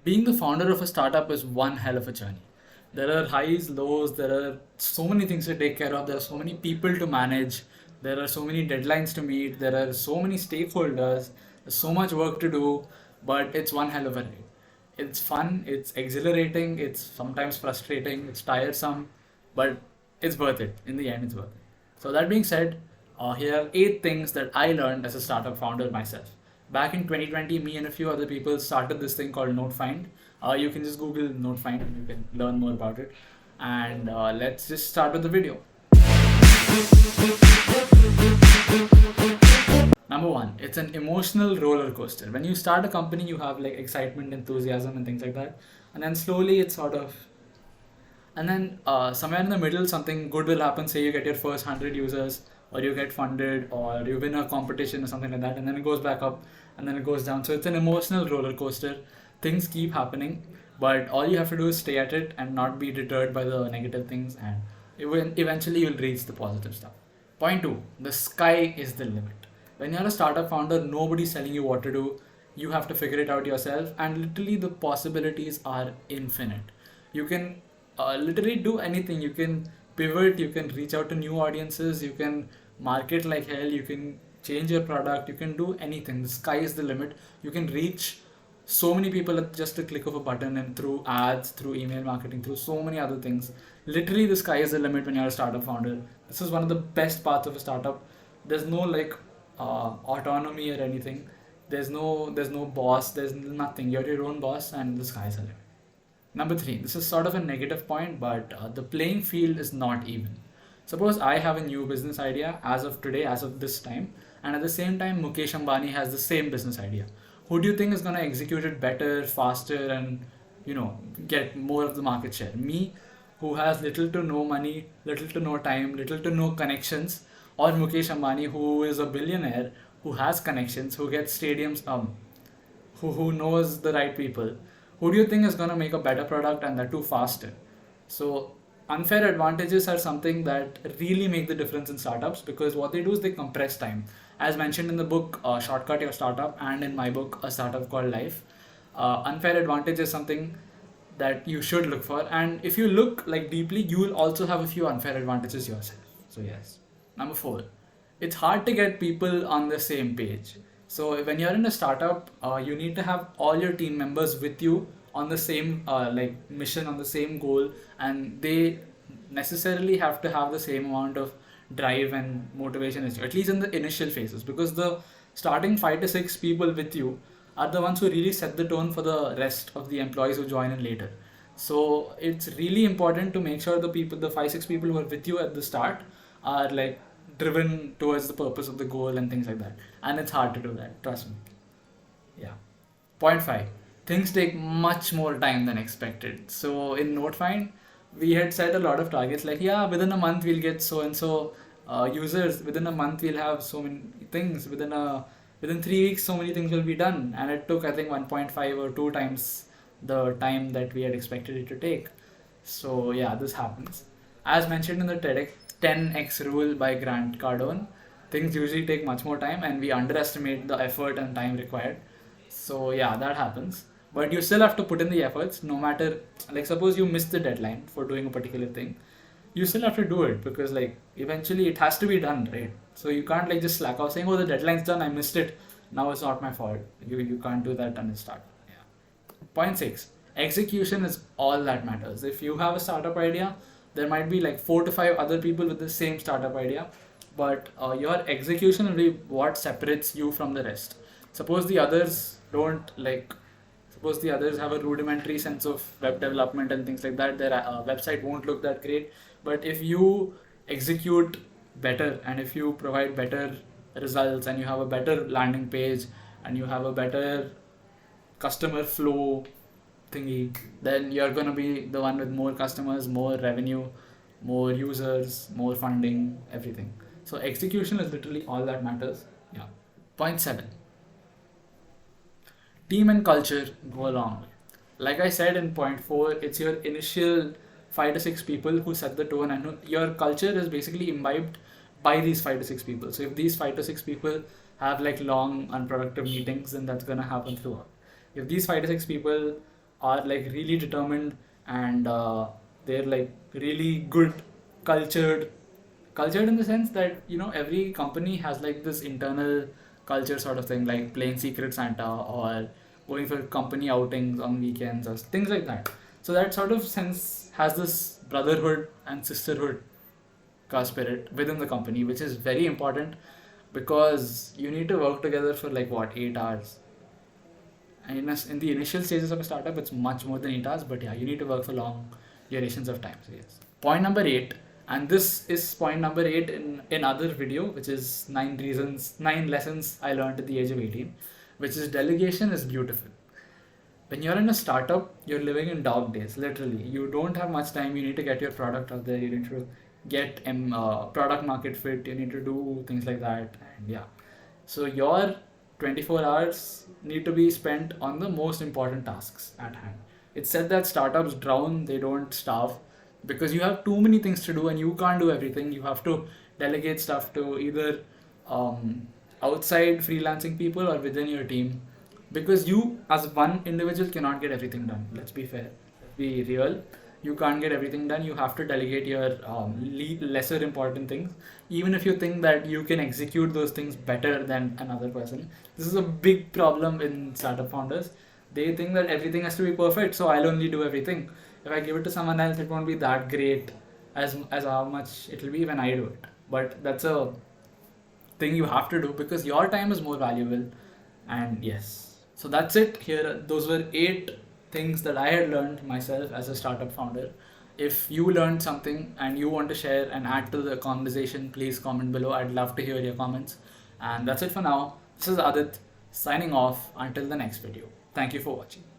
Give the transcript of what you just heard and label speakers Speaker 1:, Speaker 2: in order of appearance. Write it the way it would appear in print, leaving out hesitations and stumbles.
Speaker 1: Being the founder of a startup is one hell of a journey. There are highs, lows, there are so many things to take care of, there are so many people to manage, there are so many deadlines to meet, there are so many stakeholders, there's so much work to do, but it's one hell of a ride. It's fun, it's exhilarating, it's sometimes frustrating, it's tiresome, but it's worth it. In the end, it's worth it. So, that being said, here are 8 things that I learned as a startup founder myself. Back in 2020, me and a few other people started this thing called NoteFind. You can just Google NoteFind and you can learn more about it. And let's just start with the video. Number one, it's an emotional roller coaster. When you start a company, you have like excitement, enthusiasm, and things like that. And then slowly it's sort of and then somewhere in the middle, something good will happen. Say you get your first 100 users, or you get funded, or you win a competition or something like that, and then it goes back up, and then it goes down. So it's an emotional roller coaster. Things keep happening, but all you have to do is stay at it and not be deterred by the negative things, and eventually you'll reach the positive stuff. Point two, the sky is the limit. When you're a startup founder, nobody's telling you what to do. You have to figure it out yourself, and literally the possibilities are infinite. You can literally do anything. You can pivot, you can reach out to new audiences, you can market like hell, you can change your product, you can do anything. The sky is the limit. You can reach so many people at just a click of a button, and through ads, through email marketing, through so many other things. Literally, the sky is the limit when you're a startup founder. This is one of the best parts of a startup. There's no like autonomy or anything. There's no boss. There's nothing. You're your own boss, and the sky is the limit. Number three, this is sort of a negative point, but the playing field is not even. Suppose I have a new business idea as of today, as of this time, and at the same time, Mukesh Ambani has the same business idea. Who do you think is going to execute it better, faster, and get more of the market share? Me, who has little to no money, little to no time, little to no connections, or Mukesh Ambani, who is a billionaire, who has connections, who gets stadiums, who knows the right people. Who do you think is going to make a better product, and that too faster? So unfair advantages are something that really make the difference in startups, because what they do is they compress time. As mentioned in the book Shortcut Your Startup, and in my book A Startup Called Life, unfair advantage is something that you should look for, and if you look like deeply, you will also have a few unfair advantages yourself. So yes. Number four, it's hard to get people on the same page. So when you're in a startup, you need to have all your team members with you on the same mission, on the same goal, and they necessarily have to have the same amount of drive and motivation as you, at least in the initial phases, because the starting 5 to 6 people with you are the ones who really set the tone for the rest of the employees who join in later. So it's really important to make sure the 5 6 people who are with you at the start are like driven towards the purpose of the goal and things like that. And it's hard to do that, trust me. Yeah. Point five. Things take much more time than expected. So in NoteFind, we had set a lot of targets like, yeah, within a month we'll get so and so users. Within a month we'll have so many things. Within 3 weeks, so many things will be done. And it took, I think, 1.5 or 2 times the time that we had expected it to take. So yeah, this happens. As mentioned in the TEDx 10x rule by Grant Cardone, things usually take much more time, and we underestimate the effort and time required. So yeah, that happens. But you still have to put in the efforts, no matter, like, suppose you miss the deadline for doing a particular thing, you still have to do it, because like eventually it has to be done, right? So you can't like just slack off saying, oh, the deadline's done, I missed it, now it's not my fault. You can't do that and start. Yeah. Point six, execution is all that matters. If you have a startup idea, there might be like 4 to 5 other people with the same startup idea, but your execution will be what separates you from the rest. Suppose the others don't like Suppose the others have a rudimentary sense of web development and things like that, their website won't look that great. But if you execute better, and if you provide better results, and you have a better landing page, and you have a better customer flow thingy, then you're going to be the one with more customers, more revenue, more users, more funding, everything. So execution is literally all that matters. Yeah. Point seven, team and culture go a long way. Like I said in point four, it's your initial 5 to 6 people who set the tone, and your culture is basically imbibed by these 5 to 6 people. So if these 5 to 6 people have like long unproductive meetings, then that's gonna happen throughout. If these 5 to 6 people are like really determined, and they're like really good, cultured. Cultured in the sense that, you know, every company has like this internal culture sort of thing, like playing Secret Santa or going for company outings on weekends or things like that. So that sort of sense has this brotherhood and sisterhood spirit within the company, which is very important because you need to work together for like what, 8 hours. And in the initial stages of a startup, it's much more than 8 hours, but yeah, you need to work for long durations of time. So yes. Point number 8, and this is point number 8 in another video, which is 9 lessons I learned at the age of 18, which is delegation is beautiful. When you're in a startup, you're living in dog days, literally. You don't have much time. You need to get your product out there. You need to get product market fit. You need to do things like that. And yeah. So your 24 hours need to be spent on the most important tasks at hand. It's said that startups drown, they don't starve, because you have too many things to do and you can't do everything. You have to delegate stuff to either outside freelancing people or within your team, because you as one individual cannot get everything done. Let's be fair, let's be real. You can't get everything done. You have to delegate your lesser important things, even if you think that you can execute those things better than another person. This is a big problem in startup founders. They think that everything has to be perfect, so I'll only do everything. If I give it to someone else, it won't be that great as how much it will be when I do it. But that's a thing you have to do because your time is more valuable. And yes, so that's it. Here, those were 8 things that I had learned myself as a startup founder. If you learned something and you want to share and add to the conversation, please comment below. I'd love to hear your comments. And that's it for now. This is Adit signing off until the next video. Thank you for watching.